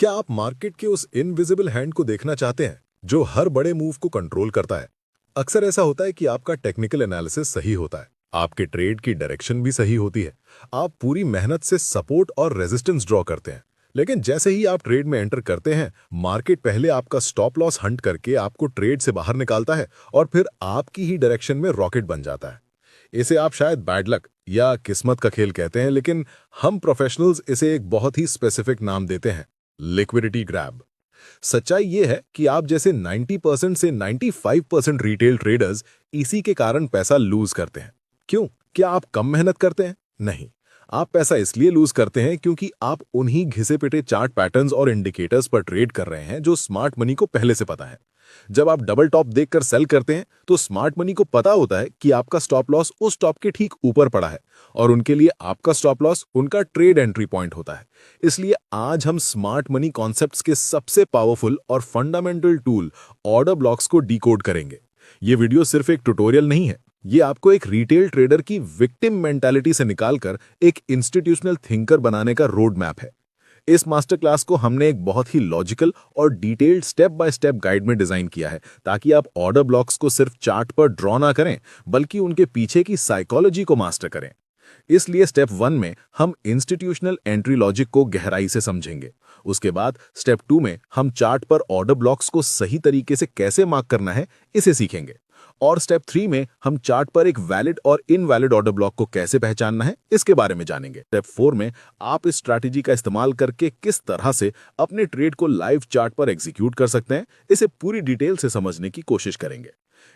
क्या आप मार्केट के उस इनविजिबल हैंड को देखना चाहते हैं जो हर बड़े मूव को कंट्रोल करता है? अक्सर ऐसा होता है कि आपका टेक्निकल एनालिसिस सही होता है, आपके ट्रेड की डायरेक्शन भी सही होती है, आप पूरी मेहनत से सपोर्ट और रेजिस्टेंस ड्रॉ करते हैं। लेकिन जैसे ही आप ट्रेड में एंटर करते हैं, मार्केट पहले आपका स्टॉप लॉस हंट करके आपको ट्रेड से बाहर निकालता है और फिर आपकी ही डायरेक्शन में रॉकेट बन जाता है। इसे आप शायद बैड लक या किस्मत का खेल कहते हैं, लेकिन हम प्रोफेशनल्स इसे एक बहुत ही स्पेसिफिक नाम देते हैं, लिक्विडिटी ग्रैब। सच्चाई ये है कि आप जैसे 90% से 95% रिटेल ट्रेडर्स इसी के कारण पैसा लूज करते हैं। क्यों? क्या आप कम मेहनत करते हैं? नहीं। आप पैसा इसलिए लूज करते हैं क्योंकि आप उन्हीं घिसे पिटे चार्ट पैटर्न्स और इंडिकेटर्स पर ट्रेड कर रहे हैं जो स्मार्ट मनी को पहले से पता है। जब आप डबल टॉप देखकर सेल करते हैं तो स्मार्ट मनी को पता होता है कि आपका स्टॉप लॉस उस टॉप के ठीक ऊपर पड़ा है और उनके लिए आपका स्टॉप लॉस उनका ट्रेड एंट्री पॉइंट होता है। इसलिए आज हम स्मार्ट मनी कॉन्सेप्ट्स के सबसे पावरफुल और फंडामेंटल टूल ऑर्डर ब्लॉक्स को डिकोड करेंगे। ये वीडियो सिर्फ एक ट्यूटोरियल नहीं है, ये आपको एक रिटेल ट्रेडर की विक्टिम मेंटालिटी से निकालकर एक इंस्टीट्यूशनल थिंकर बनाने का रोड मैप है। इस मास्टर क्लास को हमने एक बहुत ही लॉजिकल और detailed step by step guide में डिजाइन किया है ताकि आप ऑर्डर ब्लॉक्स को सिर्फ चार्ट पर ड्रॉ ना करें बल्कि उनके पीछे की साइकोलॉजी को मास्टर करें। इसलिए स्टेप 1 में हम इंस्टीट्यूशनल एंट्री लॉजिक को गहराई से समझेंगे। उसके बाद स्टेप 2 में हम चार्ट पर ऑर्डर ब्लॉक्स को सही तरीके से कैसे मार्क करना है इसे सीखेंगे और स्टेप 3 में हम चार्ट पर एक वैलिड और इनवैलिड ऑर्डर ब्लॉक को कैसे पहचानना है इसके बारे में जानेंगे। स्टेप 4 में आप इस स्ट्रैटेजी का इस्तेमाल करके किस तरह से अपने ट्रेड को लाइव चार्ट पर एग्जीक्यूट कर सकते हैं इसे पूरी डिटेल से समझने की कोशिश करेंगे।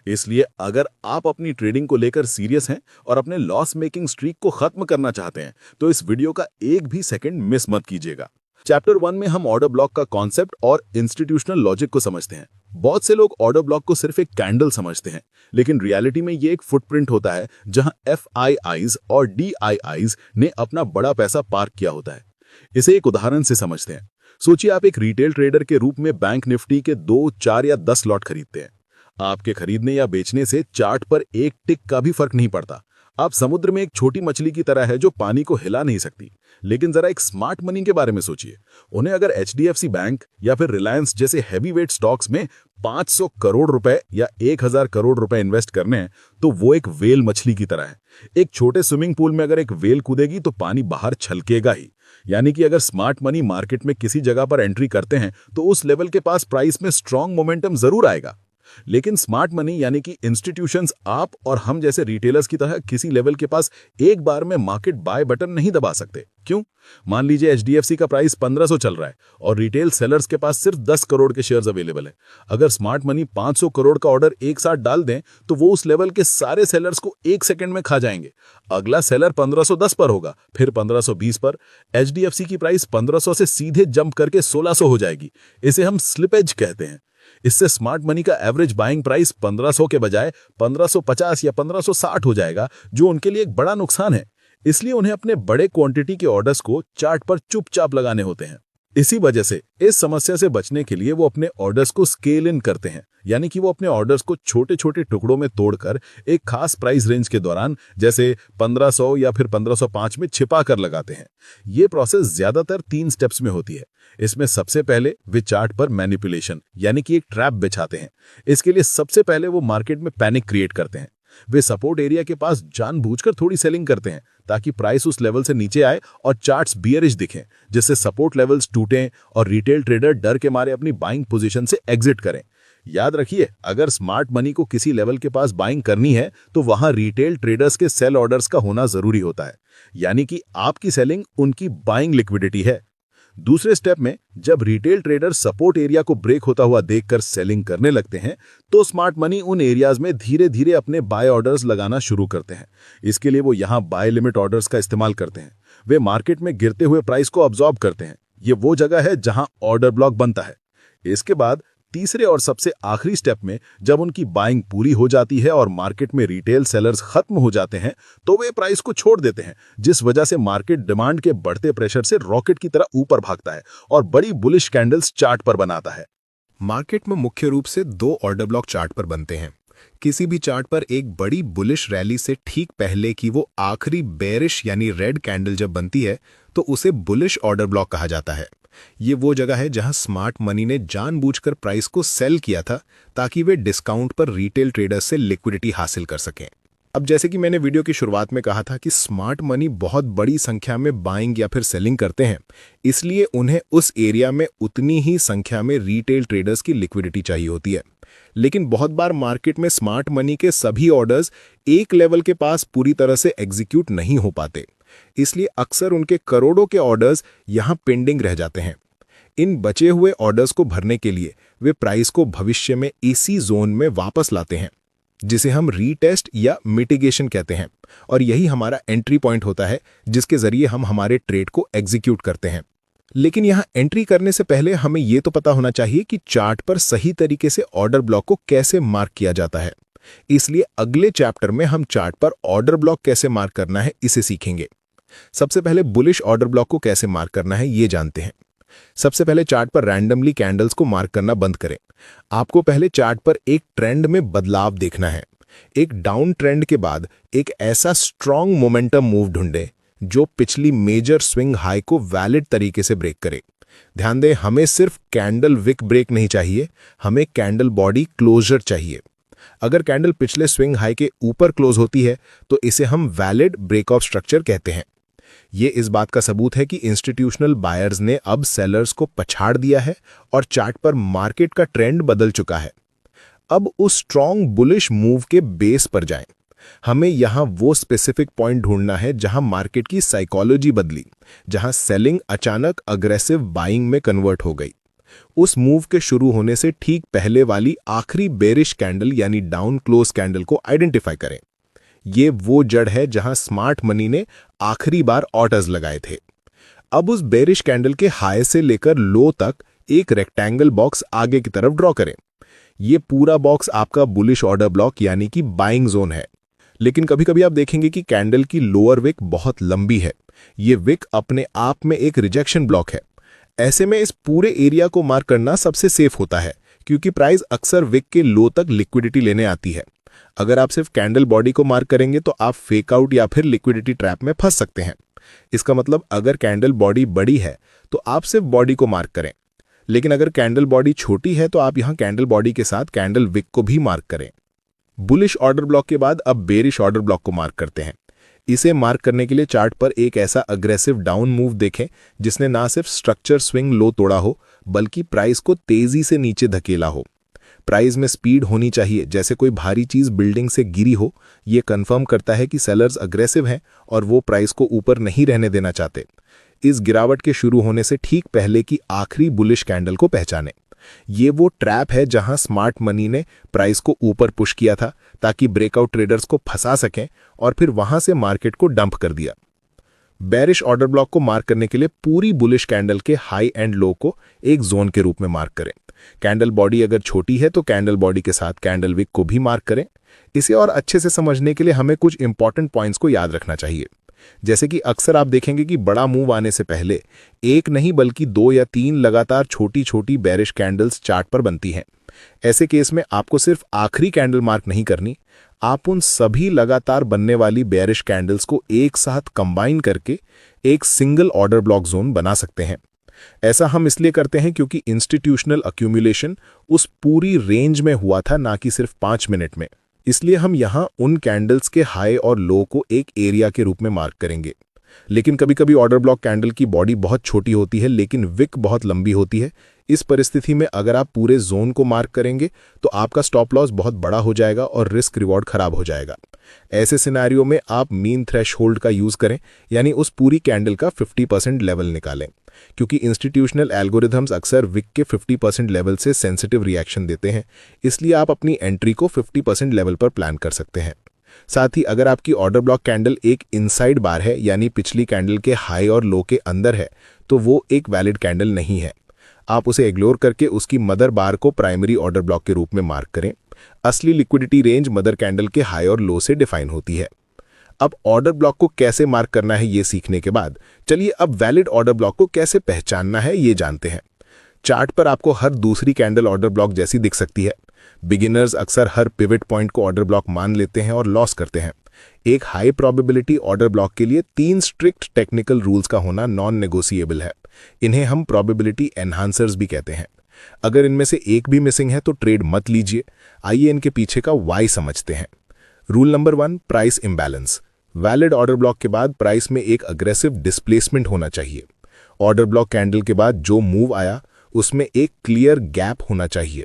इसलिए अगर आप अपनी ट्रेडिंग को लेकर सीरियस हैं और अपने लॉस मेकिंग स्ट्रीक को खत्म करना चाहते हैं तो इस वीडियो का एक भी सेकंड मिस मत कीजिएगा। चैप्टर 1 में हम ऑर्डर ब्लॉक का कॉन्सेप्ट और इंस्टीट्यूशनल लॉजिक को समझते हैं। बहुत से लोग ऑर्डर ब्लॉक को सिर्फ एक कैंडल समझते हैं, लेकिन रियलिटी में ये एक फुटप्रिंट होता है जहां FIIs और DIIs ने अपना बड़ा पैसा पार्क किया होता है। इसे एक उदाहरण से समझते हैं। सोचिए आप एक रिटेल ट्रेडर के रूप में बैंक निफ्टी के 2, 4 या 10 लॉट खरीदते हैं। आपके खरीदने या बेचने से चार्ट पर एक टिक का भी फर्क नहीं पड़ता। आप समुद्र में एक छोटी मछली की तरह है जो पानी को हिला नहीं सकती। लेकिन जरा एक स्मार्ट मनी के बारे में सोचिए। उन्हें अगर HDFC बैंक या फिर रिलायंस जैसे हैवीवेट स्टॉक्स में 500 करोड़ रुपए या 1000 करोड़ रुपए इन्वेस्ट करने हैं तो वो एक वेल मछली की तरह है। एक छोटे स्विमिंग पूल में अगर एक वेल कूदेगी तो पानी बाहर छलकेगा ही। यानी कि अगर स्मार्ट मनी मार्केट में किसी जगह पर एंट्री करते हैं तो उस लेवल के पास प्राइस में स्ट्रॉन्ग मोमेंटम जरूर आएगा। लेकिन स्मार्ट मनी यानी कि इंस्टीट्यूशंस आप और हम जैसे रिटेलर्स की तरह किसी लेवल के पास एक बार में मार्केट बाय बटन नहीं दबा सकते। क्यों? मान लीजिए HDFC का प्राइस 1500 चल रहा है और रिटेल सेलर्स के पास सिर्फ 10 करोड़ के शेयर्स अवेलेबल है। अगर स्मार्ट मनी 500 करोड़ का ऑर्डर एक साथ डाल दें तो वो उस लेवल के सारे सेलर्स को एक सेकंड में खा जाएंगे। अगला सेलर 1510 पर होगा, फिर 1520 पर। HDFC की प्राइस 1500 से सीधे जंप करके 1600 हो जाएगी। इसे हम स्लिपेज कहते हैं। इससे स्मार्ट मनी का एवरेज बाइंग प्राइस 1500 के बजाय 1550 या 1560 हो जाएगा, जो उनके लिए एक बड़ा नुकसान है। इसलिए उन्हें अपने बड़े क्वांटिटी के ऑर्डर्स को चार्ट पर चुपचाप लगाने होते हैं। इसी वजह से इस समस्या से बचने के लिए वो अपने ऑर्डर्स को स्केल इन करते हैं, यानी कि वो अपने ऑर्डर्स को छोटे छोटे टुकड़ों में तोड़कर एक खास प्राइस रेंज के दौरान जैसे 1500 या फिर 1505 में छिपा कर लगाते हैं। ये प्रोसेस ज्यादातर 3 स्टेप्स में होती है। इसमें सबसे पहले वे चार्ट पर मैनिपुलेशन यानी कि एक ट्रैप बिछाते हैं। इसके लिए सबसे पहले वो मार्केट में पैनिक क्रिएट करते हैं। वे सपोर्ट एरिया के पास जानबूझकर थोड़ी सेलिंग करते हैं ताकि प्राइस उस लेवल से नीचे आए और चार्ट्स बियरिश दिखें, जिससे सपोर्ट लेवल्स टूटें और रिटेल ट्रेडर डर के मारे अपनी बाइंग पोजीशन से एग्जिट करें। याद रखिए, अगर स्मार्ट मनी को किसी लेवल के पास बाइंग करनी है तो वहां रिटेल ट्रेडर्स के सेल ऑर्डर्स का होना जरूरी होता है, यानी कि आपकी सेलिंग उनकी बाइंग लिक्विडिटी है। दूसरे स्टेप में जब रिटेल ट्रेडर सपोर्ट एरिया को ब्रेक होता हुआ देखकर सेलिंग करने लगते हैं तो स्मार्ट मनी उन एरियाज में धीरे धीरे अपने बाय ऑर्डर्स लगाना शुरू करते हैं। इसके लिए वो यहां बाय लिमिट ऑर्डर्स का इस्तेमाल करते हैं। वे मार्केट में गिरते हुए प्राइस को अब्सॉर्ब करते हैं। ये वो जगह है जहां ऑर्डर ब्लॉक बनता है। इसके बाद तीसरे और सबसे आखिरी स्टेप में जब उनकी बाइंग पूरी हो जाती है और मार्केट में रिटेल सेलर्स खत्म हो जाते हैं तो वे प्राइस को छोड़ देते हैं, जिस वजह से मार्केट डिमांड के बढ़ते प्रेशर से रॉकेट की तरह ऊपर भागता है और बड़ी बुलिश कैंडल्स चार्ट पर बनाता है। मार्केट में मुख्य रूप से 2 ऑर्डर ब्लॉक चार्ट पर बनते हैं। किसी भी चार्ट पर एक बड़ी बुलिश रैली से ठीक पहले की वो आखिरी बेरिश यानी रेड कैंडल जब बनती है तो उसे बुलिश ऑर्डर ब्लॉक कहा जाता है। ये वो जगह है जहां स्मार्ट मनी ने जानबूझकर प्राइस को सेल किया था ताकि वे डिस्काउंट पर रिटेल ट्रेडर्स से लिक्विडिटी हासिल कर सकें। अब जैसे कि मैंने वीडियो की शुरुआत में कहा था कि स्मार्ट मनी बहुत बड़ी संख्या में बाइंग या फिर सेलिंग करते हैं, इसलिए उन्हें उस एरिया में उतनी ही संख्या में रिटेल ट्रेडर्स की लिक्विडिटी चाहिए होती है। लेकिन बहुत बार मार्केट में स्मार्ट मनी के सभी ऑर्डर्स एक लेवल के पास पूरी तरह से एग्जीक्यूट नहीं हो पाते, इसलिए अक्सर उनके करोड़ों के ऑर्डर्स यहां पेंडिंग रह जाते हैं। इन बचे हुए ऑर्डर्स को भरने के लिए वे प्राइस को भविष्य में इसी जोन में वापस लाते हैं, जिसे हम रीटेस्ट या मिटिगेशन कहते हैं, और यही हमारा एंट्री पॉइंट होता है जिसके जरिए हम हमारे ट्रेड को एग्जीक्यूट करते हैं। लेकिन यहां एंट्री करने से पहले हमें यह तो पता होना चाहिए कि चार्ट पर सही तरीके से ऑर्डर ब्लॉक को कैसे मार्क किया जाता है। इसलिए अगले चैप्टर में हम चार्ट पर ऑर्डर ब्लॉक कैसे मार्क करना है इसे सीखेंगे। सबसे पहले बुलिश ऑर्डर ब्लॉक को कैसे मार्क करना है ये जानते हैं। सबसे पहले चार्ट पर रैंडमली कैंडल्स को मार्क करना बंद करें। आपको पहले चार्ट पर एक ट्रेंड में बदलाव देखना है। एक डाउन ट्रेंड के बाद एक ऐसा स्ट्रॉन्ग मोमेंटम मूव ढूंढें जो पिछली मेजर स्विंग हाई को वैलिड तरीके से ब्रेक करे। ध्यान दें, हमें सिर्फ कैंडल विक ब्रेक नहीं चाहिए, हमें कैंडल बॉडी क्लोजर चाहिए। अगर कैंडल पिछले स्विंग हाई के ऊपर क्लोज होती है तो इसे हम वैलिड ब्रेक ऑफ स्ट्रक्चर कहते हैं। ये इस बात का सबूत है कि इंस्टीट्यूशनल बायर्स ने अब सेलर्स को पछाड़ दिया है और चार्ट पर मार्केट का ट्रेंड बदल चुका है। अब उस स्ट्रॉन्ग बुलिश मूव के बेस पर जाएं। हमें यहां वो स्पेसिफिक पॉइंट ढूंढना है जहां मार्केट की साइकोलॉजी बदली, जहां सेलिंग अचानक अग्रेसिव बाइंग में कन्वर्ट हो गई। उस मूव के शुरू होने से ठीक पहले वाली आखिरी बेरिश कैंडल यानी डाउन क्लोज कैंडल को आइडेंटिफाई करें। ये वो जड़ है जहां स्मार्ट मनी ने आखिरी बार ऑर्डर्स लगाए थे। अब उस बेरिश कैंडल के हाई से लेकर लो तक एक रेक्टेंगल बॉक्स आगे की तरफ ड्रॉ करें। ये पूरा बॉक्स आपका बुलिश ऑर्डर ब्लॉक यानी कि बाइंग जोन है। लेकिन कभी कभी आप देखेंगे कि कैंडल की लोअर विक बहुत लंबी है। ये विक अपने आप में एक रिजेक्शन ब्लॉक है। ऐसे में इस पूरे एरिया को मार्क करना सबसे सेफ होता है, क्योंकि प्राइस अक्सर विक के लो तक लिक्विडिटी लेने आती है। अगर आप सिर्फ कैंडल बॉडी को मार्क करेंगे तो आप फेक आउट या फिर लिक्विडिटी ट्रैप में फंस सकते हैं। इसका मतलब अगर कैंडल बॉडी बड़ी है तो आप सिर्फ बॉडी को मार्क करें, लेकिन अगर कैंडल बॉडी छोटी है तो आप यहां कैंडल बॉडी के साथ कैंडल विक को भी मार्क करें। बुलिश ऑर्डर ब्लॉक के बाद अब बेरिश ऑर्डर ब्लॉक को मार्क करते हैं। इसे मार्क करने के लिए चार्ट पर एक ऐसा अग्रेसिव डाउन मूव देखें जिसने ना सिर्फ स्ट्रक्चर स्विंग लो तोड़ा हो बल्कि प्राइस को तेजी से नीचे धकेला हो। प्राइस में स्पीड होनी चाहिए, जैसे कोई भारी चीज बिल्डिंग से गिरी हो। यह कंफर्म करता है कि सेलर्स अग्रेसिव हैं और वो प्राइस को ऊपर नहीं रहने देना चाहते। इस गिरावट के शुरू होने से ठीक पहले की आखिरी बुलिश कैंडल को पहचानें। ये वो ट्रैप है जहां स्मार्ट मनी ने प्राइस को ऊपर पुश किया था ताकि ब्रेकआउट ट्रेडर्स को फंसा सकें और फिर वहां से मार्केट को डंप कर दिया। बेरिश ऑर्डर ब्लॉक को मार्क करने के लिए पूरी बुलिश कैंडल के हाई एंड लो को एक जोन के रूप में मार्क करें। कैंडल बॉडी अगर छोटी है तो कैंडल बॉडी के साथ कैंडल विक को भी मार्क करें। इसे और अच्छे से समझने के लिए हमें कुछ इंपॉर्टेंट पॉइंट्स को याद रखना चाहिए। जैसे कि अक्सर आप देखेंगे कि बड़ा मूव आने से पहले एक नहीं बल्कि 2 या 3 लगातार छोटी छोटी बेरिश कैंडल्स चार्ट पर बनती हैं। ऐसे केस में आपको सिर्फ आखिरी कैंडल मार्क नहीं करनी, आप उन सभी लगातार बनने वाली बेरिश कैंडल्स को एक साथ कंबाइन करके एक सिंगल ऑर्डर ब्लॉक जोन बना सकते हैं। ऐसा हम इसलिए करते हैं क्योंकि इंस्टीट्यूशनल अक्यूमुलेशन उस पूरी रेंज में हुआ था, ना कि सिर्फ 5 मिनट में। इसलिए हम यहां उन कैंडल्स के हाई और लो को एक एरिया के रूप में मार्क करेंगे। लेकिन कभी कभी ऑर्डर ब्लॉक कैंडल की बॉडी बहुत छोटी होती है लेकिन विक बहुत लंबी होती है। इस परिस्थिति में अगर आप पूरे जोन को मार्क करेंगे तो आपका स्टॉप लॉस बहुत बड़ा हो जाएगा और रिस्क रिवॉर्ड खराब हो जाएगा। ऐसे सिनेरियो में आप मीन थ्रेशहोल्ड का यूज करें, यानी उस पूरी कैंडल का 50% लेवल निकालें, क्योंकि इंस्टीट्यूशनल एल्गोरिथम्स अक्सर विक के 50% लेवल से सेंसिटिव रिएक्शन देते हैं। इसलिए आप अपनी एंट्री को 50% लेवल पर प्लान कर सकते हैं। साथ ही अगर आपकी ऑर्डर ब्लॉक कैंडल एक इनसाइड बार है, यानी पिछली कैंडल के हाई और लो के अंदर है, तो वो एक वैलिड कैंडल नहीं है। आप उसे इग्नोर करके उसकी मदर बार को प्राइमरी ऑर्डर ब्लॉक के रूप में मार्क करें। असली लिक्विडिटी रेंज मदर कैंडल के हाई और लो से डिफाइन होती है। अब ऑर्डर ब्लॉक को कैसे मार्क करना है ये सीखने के बाद चलिए अब वैलिड ऑर्डर ब्लॉक को कैसे पहचानना है ये जानते हैं। चार्ट पर आपको हर दूसरी कैंडल ऑर्डर ब्लॉक जैसी दिख सकती है। बिगिनर्स अक्सर हर पिवट पॉइंट को ऑर्डर ब्लॉक मान लेते हैं और लॉस करते हैं। एक हाई प्रोबेबिलिटी ऑर्डर ब्लॉक के लिए 3 स्ट्रिक्ट टेक्निकल रूल्स का होना नॉन नेगोशिएबल है। इन्हें हम प्रोबेबिलिटी एनहांसर्स भी कहते हैं। अगर इनमें से एक भी मिसिंग है तो ट्रेड मत लीजिए। आइए इनके पीछे का वाई समझते हैं। Rule number 1, price imbalance. Valid order block के बाद प्राइस में एक अग्रेसिव डिस्प्लेसमेंट होना चाहिए। ऑर्डर ब्लॉक कैंडल के बाद जो मूव आया उसमें एक क्लियर गैप होना चाहिए।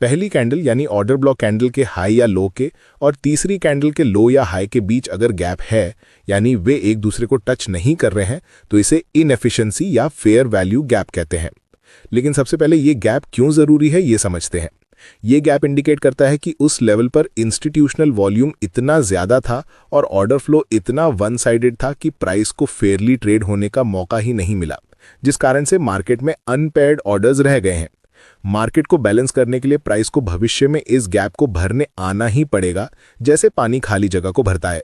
पहली कैंडल यानी ऑर्डर ब्लॉक कैंडल के हाई या लो के और तीसरी कैंडल के लो या हाई के बीच अगर गैप है, यानी वे एक दूसरे को टच नहीं कर रहे हैं, तो इसे इनएफिशिएंसी या फेयर वैल्यू गैप कहते हैं। लेकिन सबसे पहले ये गैप क्यों जरूरी है ये समझते हैं। ये गैप इंडिकेट करता है कि उस लेवल पर इंस्टीट्यूशनल वॉल्यूम इतना ज्यादा था और ऑर्डर फ्लो इतना वन साइडेड था कि प्राइस को फेयरली ट्रेड होने का मौका ही नहीं मिला, जिस कारण से मार्केट में अनपेयर्ड ऑर्डर्स रह गए हैं। मार्केट को बैलेंस करने के लिए प्राइस को भविष्य में इस गैप को भरने आना ही पड़ेगा, जैसे पानी खाली जगह को भरता है।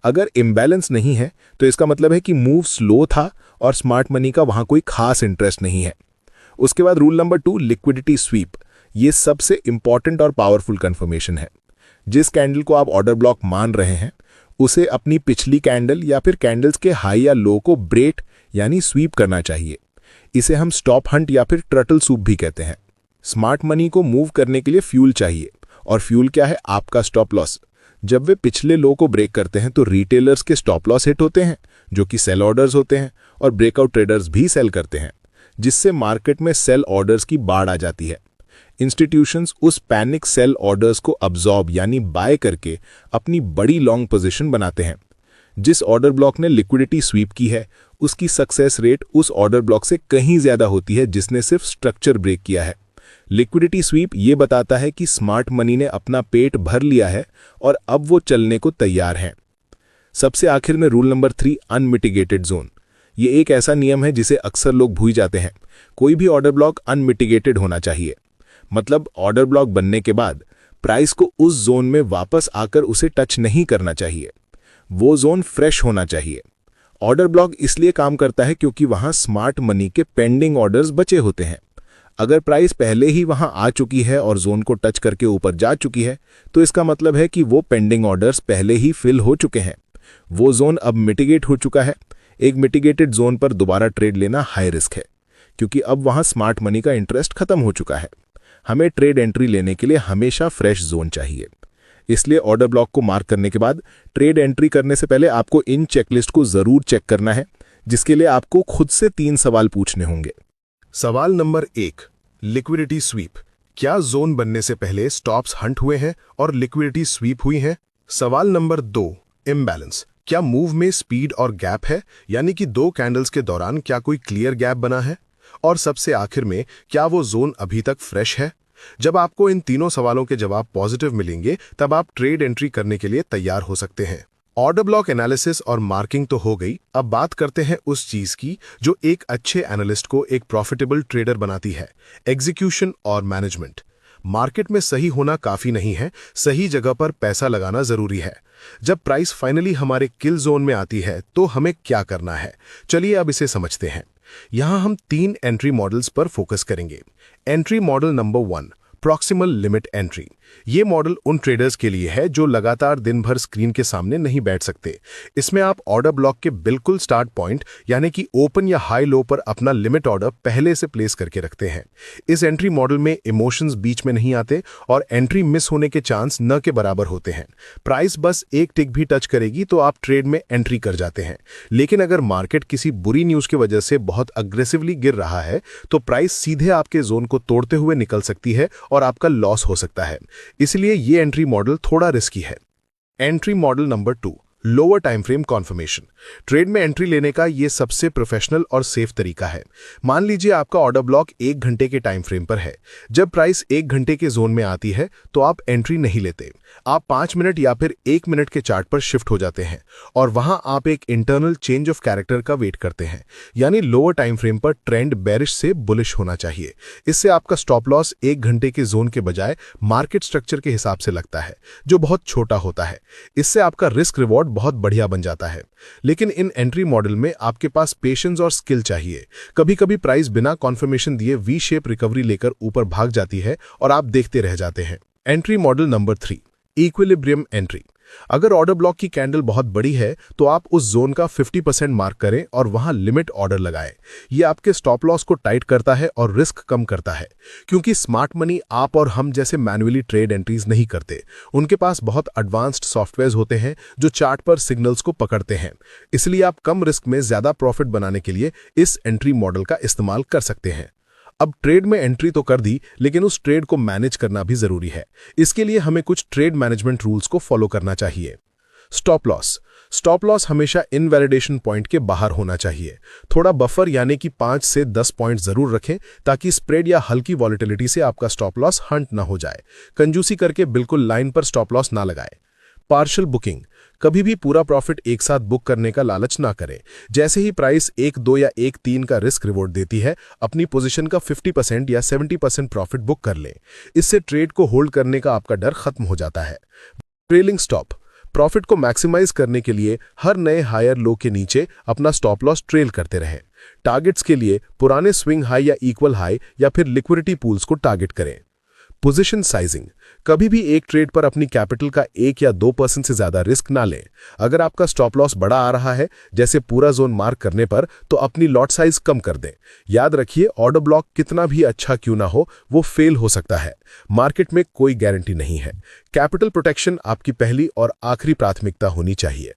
अगर इम्बैलेंस नहीं है तो इसका मतलब है कि मूव स्लो था और स्मार्ट मनी का वहां कोई खास इंटरेस्ट नहीं है। उसके बाद रूल नंबर 2, लिक्विडिटी स्वीप। ये सबसे इंपॉर्टेंट और पावरफुल कंफर्मेशन है। जिस कैंडल को आप ऑर्डर ब्लॉक मान रहे हैं उसे अपनी पिछली कैंडल या फिर कैंडल्स के हाई या लो को ब्रेक यानी स्वीप करना चाहिए। इसे हम स्टॉप हंट या फिर टर्टल सूप भी कहते हैं। स्मार्ट मनी को मूव करने के लिए फ्यूल चाहिए, और फ्यूल क्या है? आपका स्टॉप लॉस। जब वे पिछले लो को ब्रेक करते हैं तो रिटेलर्स के स्टॉप लॉस हिट होते हैं, जो कि सेल ऑर्डर्स होते हैं, और ब्रेकआउट ट्रेडर्स भी सेल करते हैं, जिससे मार्केट में सेल ऑर्डर्स की बाढ़ आ जाती है। इंस्टीट्यूशंस उस पैनिक सेल ऑर्डर्स को अब्जॉर्ब यानी बाय करके अपनी बड़ी लॉन्ग पोजीशन बनाते हैं। जिस ऑर्डर ब्लॉक ने लिक्विडिटी स्वीप की है उसकी सक्सेस रेट उस ऑर्डर ब्लॉक से कहीं ज्यादा होती है जिसने सिर्फ स्ट्रक्चर ब्रेक किया है। लिक्विडिटी स्वीप ये बताता है कि स्मार्ट मनी ने अपना पेट भर लिया है और अब वो चलने को तैयार है। सबसे आखिर में रूल नंबर 3, अनमिटिगेटेड जोन। ये एक ऐसा नियम है जिसे अक्सर लोग भूल जाते हैं। कोई भी ऑर्डर ब्लॉक अनमिटिगेटेड होना चाहिए। मतलब ऑर्डर ब्लॉक बनने के बाद प्राइस को उस जोन में वापस आकर उसे टच नहीं करना चाहिए। वो जोन फ्रेश होना चाहिए। ऑर्डर ब्लॉक इसलिए काम करता है क्योंकि वहां स्मार्ट मनी के पेंडिंग ऑर्डर्स बचे होते हैं। अगर प्राइस पहले ही वहां आ चुकी है और जोन को टच करके ऊपर जा चुकी है तो इसका मतलब है कि वो पेंडिंग ऑर्डर्स पहले ही फिल हो चुके हैं। वो जोन अब मिटिगेट हो चुका है। एक मिटिगेटेड जोन पर दोबारा ट्रेड लेना हाई रिस्क है, क्योंकि अब वहां स्मार्ट मनी का इंटरेस्ट खत्म हो चुका है। हमें ट्रेड एंट्री लेने के लिए हमेशा फ्रेश जोन चाहिए। इसलिए ऑर्डर ब्लॉक को मार्क करने के बाद ट्रेड एंट्री करने से पहले आपको इन चेकलिस्ट को जरूर चेक करना है, जिसके लिए आपको खुद से 3 सवाल पूछने होंगे। सवाल नंबर 1, लिक्विडिटी स्वीप। क्या जोन बनने से पहले स्टॉप्स हंट हुए हैं और लिक्विडिटी स्वीप हुई है? सवाल नंबर 2, इम्बैलेंस। क्या मूव में स्पीड और गैप है, यानी कि 2 कैंडल्स के दौरान क्या कोई क्लियर गैप बना है? और सबसे आखिर में, क्या वो जोन अभी तक फ्रेश है? जब आपको इन तीनों सवालों के जवाब पॉजिटिव मिलेंगे तब आप ट्रेड एंट्री करने के लिए तैयार हो सकते हैं। ऑर्डर ब्लॉक एनालिसिस और मार्किंग तो हो गई, अब बात करते हैं उस चीज की जो एक अच्छे एनालिस्ट को एक प्रॉफिटेबल ट्रेडर बनाती है, एग्जीक्यूशन और मैनेजमेंट। मार्केट में सही होना काफी नहीं है, सही जगह पर पैसा लगाना जरूरी है। जब प्राइस फाइनली हमारे किल जोन में आती है तो हमें क्या करना है, चलिए अब इसे समझते हैं। यहां हम 3 एंट्री मॉडल्स पर फोकस करेंगे। Entry model number 1, proximal limit entry. ये मॉडल उन ट्रेडर्स के लिए है जो लगातार दिन भर स्क्रीन के सामने नहीं बैठ सकते। इसमें आप ऑर्डर ब्लॉक के बिल्कुल स्टार्ट पॉइंट यानी कि ओपन या हाई लो पर अपना लिमिट ऑर्डर पहले से प्लेस करके रखते हैं। इस एंट्री मॉडल में इमोशंस बीच में नहीं आते और एंट्री मिस होने के चांस न के बराबर होते हैं। प्राइस बस एक टिक भी टच करेगी तो आप ट्रेड में एंट्री कर जाते हैं। लेकिन अगर मार्केट किसी बुरी न्यूज की वजह से बहुत अग्रेसिवली गिर रहा है तो प्राइस सीधे आपके जोन को तोड़ते हुए निकल सकती है और आपका लॉस हो सकता है। इसलिए ये एंट्री मॉडल थोड़ा रिस्की है। Entry model number 2, lower time frame conformation. Trade में एंट्री लेने का यह सबसे प्रोफेशनल और सेफ तरीका है। मान लीजिए आपका ऑर्डर ब्लॉक 1 घंटे के टाइम फ्रेम पर है। जब प्राइस 1 घंटे के जोन में आती है तो आप एंट्री नहीं लेते, आप 5 मिनट या फिर 1 मिनट के चार्ट पर शिफ्ट हो जाते हैं और वहां आप एक इंटरनल चेंज ऑफ कैरेक्टर का वेट करते हैं, यानी लोअर टाइम फ्रेम पर ट्रेंड बेरिश से बुलिश होना चाहिए। इससे आपका स्टॉप लॉस 1 घंटे के जोन के बजाय मार्केट स्ट्रक्चर के हिसाब से लगता है, जो बहुत छोटा होता है। इससे आपका रिस्क रिवॉर्ड बहुत बढ़िया बन जाता है। लेकिन इन एंट्री मॉडल में आपके पास पेशेंस और स्किल चाहिए। कभी कभी प्राइस बिना कॉन्फर्मेशन दिए वी शेप रिकवरी लेकर ऊपर भाग जाती है और आप देखते रह जाते हैं। Entry model number 3, equilibrium entry. अगर ऑर्डर ब्लॉक की कैंडल बहुत बड़ी है तो आप उस जोन का 50% मार्क करें और वहां लिमिट ऑर्डर लगाएं। ये आपके स्टॉप लॉस को टाइट करता है और रिस्क कम करता है, क्योंकि स्मार्ट मनी आप और हम जैसे मैन्युअली ट्रेड एंट्रीज नहीं करते। उनके पास बहुत एडवांस्ड सॉफ्टवेयर्स होते हैं जो चार्ट पर सिग्नल्स को पकड़ते हैं। इसलिए आप कम रिस्क में ज्यादा प्रॉफिट बनाने के लिए इस एंट्री मॉडल का इस्तेमाल कर सकते हैं। अब ट्रेड में एंट्री तो कर दी, लेकिन उस ट्रेड को मैनेज करना भी जरूरी है। इसके लिए हमें कुछ ट्रेड मैनेजमेंट रूल्स को फॉलो करना चाहिए। स्टॉप लॉस हमेशा इनवैलिडेशन पॉइंट के बाहर होना चाहिए। थोड़ा बफर यानी कि 5 से 10 पॉइंट जरूर रखें ताकि स्प्रेड या हल्की वॉलेटिलिटी से आपका स्टॉप लॉस हंट ना हो जाए। कंजूसी करके बिल्कुल लाइन पर स्टॉप लॉस ना लगाए। पार्शियल बुकिंग, कभी भी पूरा प्रॉफिट एक साथ बुक करने का लालच ना करें। जैसे ही प्राइस 1-2 या 1-3 का रिस्क रिवॉर्ड देती है, अपनी पोजीशन का 50% या 70% प्रॉफिट बुक कर लें। इससे ट्रेड को होल्ड करने का आपका डर खत्म हो जाता है। ट्रेलिंग स्टॉप, प्रॉफिट को मैक्सिमाइज करने के लिए हर नए हायर लो के नीचे अपना स्टॉप लॉस ट्रेल करते रहें। टारगेट्स के लिए पुराने स्विंग हाई या इक्वल हाई या फिर लिक्विडिटी पूल्स को टारगेट करें। पोजीशन साइजिंग, कभी भी एक ट्रेड पर अपनी कैपिटल का 1 या 2% से ज्यादा रिस्क ना लें। अगर आपका स्टॉप लॉस बड़ा आ रहा है, जैसे पूरा जोन मार्क करने पर, तो अपनी लॉट साइज कम कर दें। याद रखिए, ऑर्डर ब्लॉक कितना भी अच्छा क्यों ना हो, वो फेल हो सकता है। मार्केट में कोई गारंटी नहीं है। कैपिटल प्रोटेक्शन आपकी पहली और आखिरी प्राथमिकता होनी चाहिए।